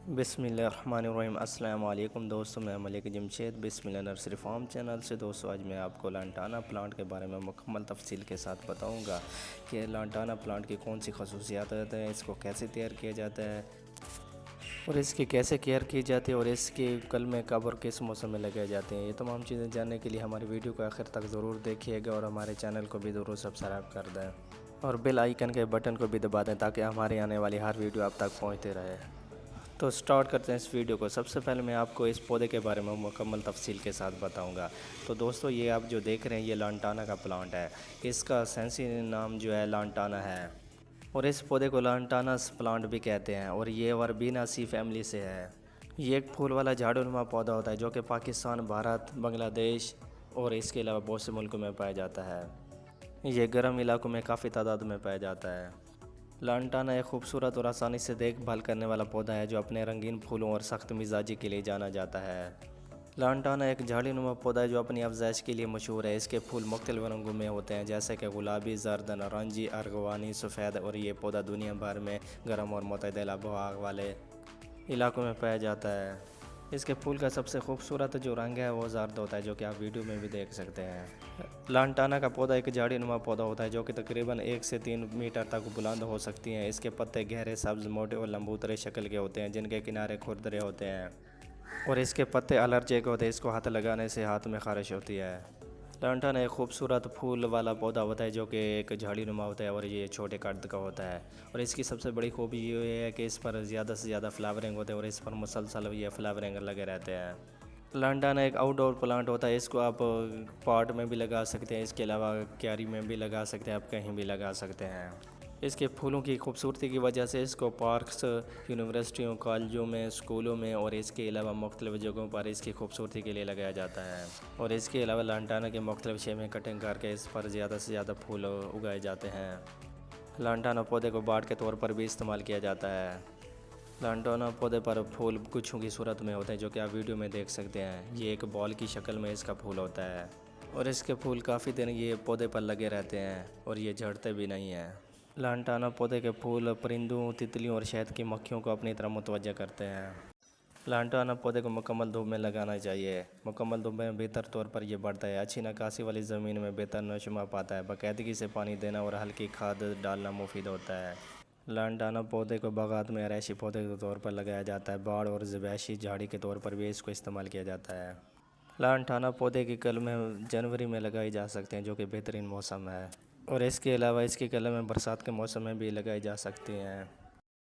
बिस्मिल्लाहिर्रहमानिर्रहीम। अस्सलाम वालेकुम दोस्तों, मैं मलिक जमशेद बिस्मिल्लाह नर्सरी फार्म चैनल से। दोस्तों आज मैं आपको लांटाना प्लांट के बारे में मुकम्मल तफसील के साथ बताऊंगा कि लांटाना प्लांट की कौन सी खसूसियात है, इसको कैसे तैयार किया जाता है और इसकी कैसे केयर की जाती है और इसके कलमे कब और किस मौसम में लगाए जाते हैं। ये तमाम चीज़ें जानने के लिए हमारी वीडियो को आखिर तक ज़रूर देखिएगा और हमारे चैनल को भी ज़रूर सब्सक्राइब कर दें और बेल आइकन के बटन को भी दबा दें ताकि हमारे आने वाली हर वीडियो आप तक पहुँचते रहे। तो स्टार्ट करते हैं इस वीडियो को। सबसे पहले मैं आपको इस पौधे के बारे में मुकम्मल तफसील के साथ बताऊंगा। तो दोस्तों ये आप जो देख रहे हैं ये लांटाना का प्लांट है। इसका साइंसी नाम जो है लांटाना है और इस पौधे को लांटाना प्लांट भी कहते हैं और ये वर्बेनासी फैमिली से है। ये एक फूल वाला झाड़ूनुमा पौधा होता है जो कि पाकिस्तान, भारत, बांग्लादेश और इसके अलावा बहुत से मुल्कों में पाया जाता है। ये गर्म इलाकों में काफ़ी तादाद में पाया जाता है। लांटाना एक खूबसूरत और आसानी से देखभाल करने वाला पौधा है जो अपने रंगीन फूलों और सख्त मिजाजी के लिए जाना जाता है। लांटाना एक झाड़ीनुमा पौधा है जो अपनी अफजाइश के लिए मशहूर है। इसके फूल मुख्तलिफ रंगों में होते हैं जैसे कि गुलाबी, जर्द, नारंगी, अर्गवानी, सफ़ेद और ये पौधा दुनिया भर में गर्म और मुतदल आबोहवा वाले इलाकों में पाया जाता है। इसके फूल का सबसे खूबसूरत जो रंग है वो जर्द होता है जो कि आप वीडियो में भी देख सकते हैं। लांटाना का पौधा एक झाड़ीनुमा पौधा होता है जो कि तकरीबन 1 से 3 मीटर तक बुलंद हो सकती हैं। इसके पत्ते गहरे, सब्ज, मोटे और लंबूतरे शक्ल के होते हैं जिनके किनारे खुरदरे होते हैं और इसके पत्ते एलर्जिक होते हैं। इसको हाथ लगाने से हाथ में खारिश होती है। लांटाना एक खूबसूरत फूल वाला पौधा होता है जो कि एक झाड़ीनुमा होता है और ये छोटे कद का होता है और इसकी सबसे बड़ी खूबी ये है कि इस पर ज़्यादा से ज़्यादा फ्लावरिंग होते हैं और इस पर मुसलसल ये फ्लावरिंग लगे रहते हैं। लांटाना एक आउटडोर प्लांट होता है। इसको आप पॉट में भी लगा सकते हैं, इसके अलावा क्यारी में भी लगा सकते हैं, आप कहीं भी लगा सकते हैं। इसके फूलों की खूबसूरती की वजह से इसको पार्क्स, यूनिवर्सिटियों, कॉलेजों में, स्कूलों में और इसके अलावा मुख्तलिफ़ जगहों पर इसकी खूबसूरती के लिए लगाया जाता है। और इसके अलावा लांटाना के मुख्तलिफ़ शेप में कटिंग करके इस पर ज़्यादा से ज़्यादा फूल उगाए जाते हैं। लांटाना पौधे को बाड़ के तौर पर भी इस्तेमाल किया जाता है। लांटाना पौधे पर फूल गुच्छों की सूरत में होते हैं जो कि आप वीडियो में देख सकते हैं। ये एक बॉल की शक्ल में इसका फूल होता है और इसके फूल काफ़ी दिन ये पौधे पर लगे रहते हैं और ये झड़ते भी नहीं हैं। लांटाना पौधे के फूल परिंदों, तितलियों और शहद की मक्खियों को अपनी तरफ मुतवज्जह करते हैं। लांटाना पौधे को मुकम्मल धूप में लगाना चाहिए। मुकम्मल धूप में बेहतर तौर पर यह बढ़ता है। अच्छी नकासी वाली ज़मीन में बेहतर नशुमा पाता है। बाकायदगी से पानी देना और हल्की खाद डालना मुफीद होता है। लांटाना पौधे को बागात में आरैशी पौधे के तौर पर लगाया जाता है। बाड़ और ज़बैशी झाड़ी के तौर पर भी इसको इस्तेमाल किया जाता है। लांटाना पौधे की कलमें जनवरी में लगाई जा सकते हैं जो कि बेहतरीन मौसम है और इसके अलावा इसकी कलमें बरसात के मौसम में भी लगाई जा सकती हैं।